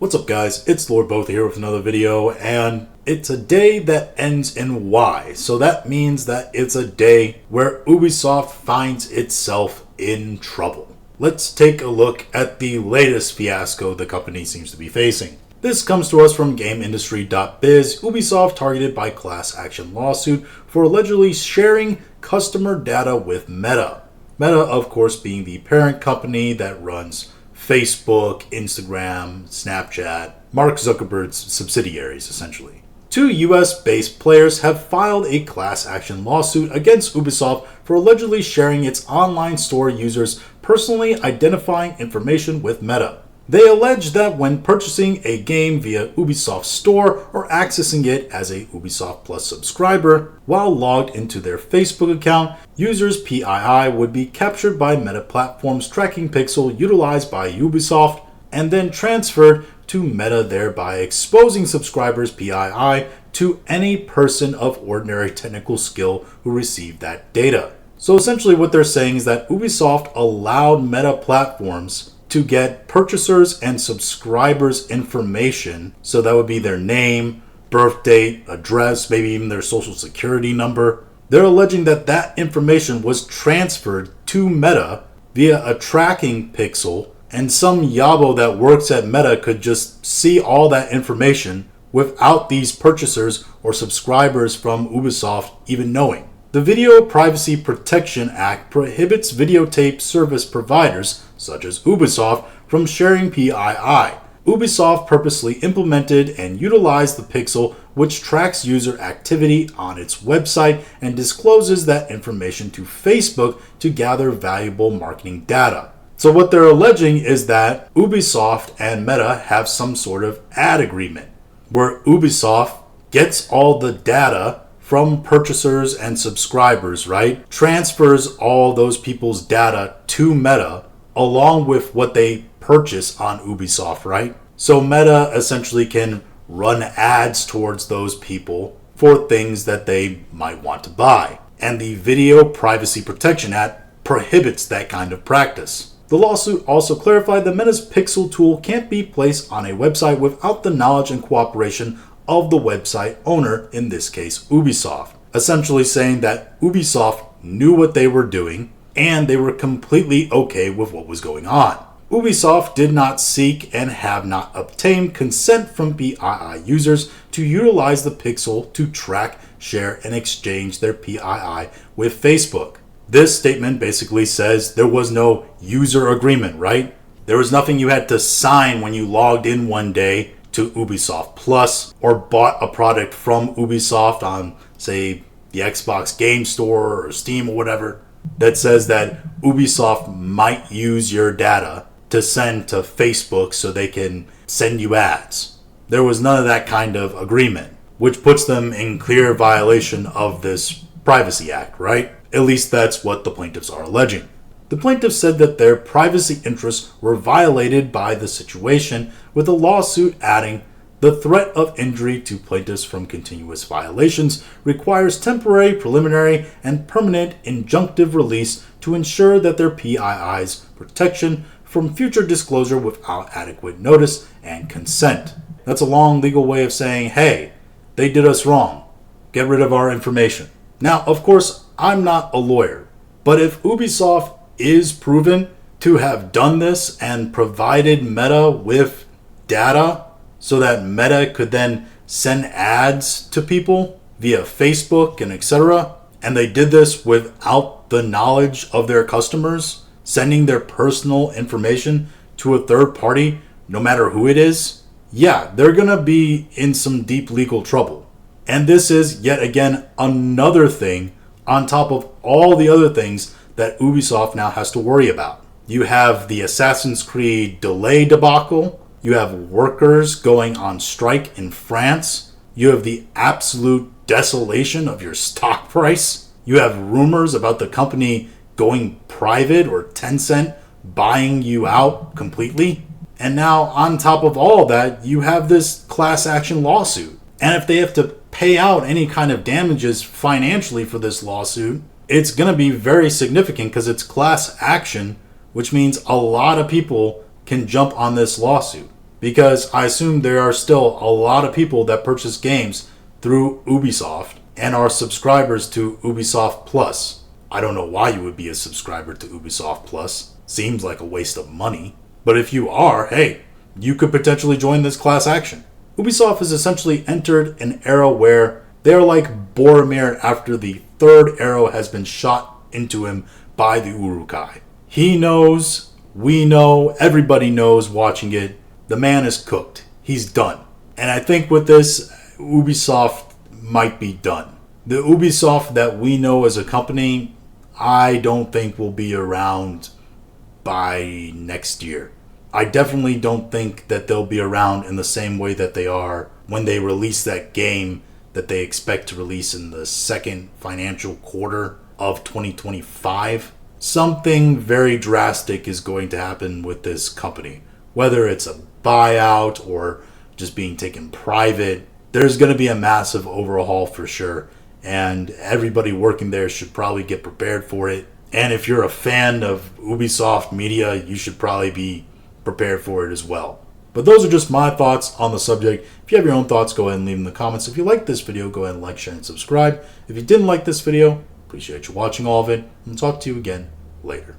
What's up guys, it's Lord Both here with another video, and it's a day that ends in Y, so that means that it's a day where Ubisoft finds itself in trouble. Let's take a look at the latest fiasco the company seems to be facing. This comes to us from GameIndustry.biz. Ubisoft targeted by class action lawsuit for allegedly sharing customer data with Meta. Meta, of course, being the parent company that runs Facebook, Instagram, Snapchat, Mark Zuckerberg's subsidiaries, essentially. Two US-based players have filed a class action lawsuit against Ubisoft for allegedly sharing its online store users' personally identifying information with Meta. They allege that when purchasing a game via Ubisoft Store or accessing it as a Ubisoft Plus subscriber, while logged into their Facebook account, users' PII would be captured by Meta Platform's tracking pixel utilized by Ubisoft and then transferred to Meta, thereby exposing subscribers' PII to any person of ordinary technical skill who received that data. So essentially what they're saying is that Ubisoft allowed Meta Platforms to get purchasers and subscribers' information, so that would be their name, birth date, address, maybe even their social security number. They're alleging that that information was transferred to Meta via a tracking pixel, and some yabo that works at Meta could just see all that information without these purchasers or subscribers from Ubisoft even knowing. The Video Privacy Protection Act prohibits videotape service providers, such as Ubisoft, from sharing PII. Ubisoft purposely implemented and utilized the pixel, which tracks user activity on its website and discloses that information to Facebook to gather valuable marketing data. So what they're alleging is that Ubisoft and Meta have some sort of ad agreement, where Ubisoft gets all the data from purchasers and subscribers, right? Transfers all those people's data to Meta along with what they purchase on Ubisoft, right? So Meta essentially can run ads towards those people for things that they might want to buy. And the Video Privacy Protection Act prohibits that kind of practice. The lawsuit also clarified that Meta's Pixel tool can't be placed on a website without the knowledge and cooperation of the website owner, in this case Ubisoft, essentially saying that Ubisoft knew what they were doing and they were completely okay with what was going on. Ubisoft did not seek and have not obtained consent from PII users to utilize the pixel to track, share, and exchange their PII with Facebook. This statement basically says there was no user agreement, right? There was nothing you had to sign when you logged in one day to Ubisoft Plus or bought a product from Ubisoft on, say, the Xbox Game Store or Steam or whatever, that says that Ubisoft might use your data to send to Facebook so they can send you ads. There was none of that kind of agreement, which puts them in clear violation of this Privacy Act, right? At least that's what the plaintiffs are alleging. The plaintiffs said that their privacy interests were violated by the situation, with the lawsuit adding, "The threat of injury to plaintiffs from continuous violations requires temporary, preliminary, and permanent injunctive release to ensure that their PII's protection from future disclosure without adequate notice and consent." That's a long legal way of saying, hey, they did us wrong. Get rid of our information. Now, of course, I'm not a lawyer, but if Ubisoft is proven to have done this and provided Meta with data so that Meta could then send ads to people via Facebook and etc., and they did this without the knowledge of their customers, sending their personal information to a third party, no matter who it is, yeah, they're gonna be in some deep legal trouble. And this is yet again another thing on top of all the other things that Ubisoft now has to worry about. You have the Assassin's Creed delay debacle. You have workers going on strike in France. You have the absolute desolation of your stock price. You have rumors about the company going private or Tencent buying you out completely. And now on top of all that, you have this class action lawsuit. And if they have to pay out any kind of damages financially for this lawsuit, it's going to be very significant because it's class action, which means a lot of people can jump on this lawsuit. because I assume there are still a lot of people that purchase games through Ubisoft and are subscribers to Ubisoft Plus. I don't know why you would be a subscriber to Ubisoft Plus. Seems like a waste of money. But if you are, hey, you could potentially join this class action. Ubisoft has essentially entered an era where they're like Boromir after the third arrow has been shot into him by the Uruk-hai. He knows, we know, everybody knows watching it. The man is cooked. He's done. And I think with this, Ubisoft might be done. The Ubisoft that we know as a company, I don't think will be around by next year. I definitely don't think that they'll be around in the same way that they are when they release that game that they expect to release in the second financial quarter of 2025. Something very drastic is going to happen with this company. Whether it's a buyout or just being taken private, there's going to be a massive overhaul for sure. And everybody working there should probably get prepared for it. And if you're a fan of Ubisoft media, you should probably be prepared for it as well. But those are just my thoughts on the subject. If you have your own thoughts, go ahead and leave them in the comments. If you liked this video, go ahead and like, share, and subscribe. If you didn't like this video, appreciate you watching all of it, and talk to you again later.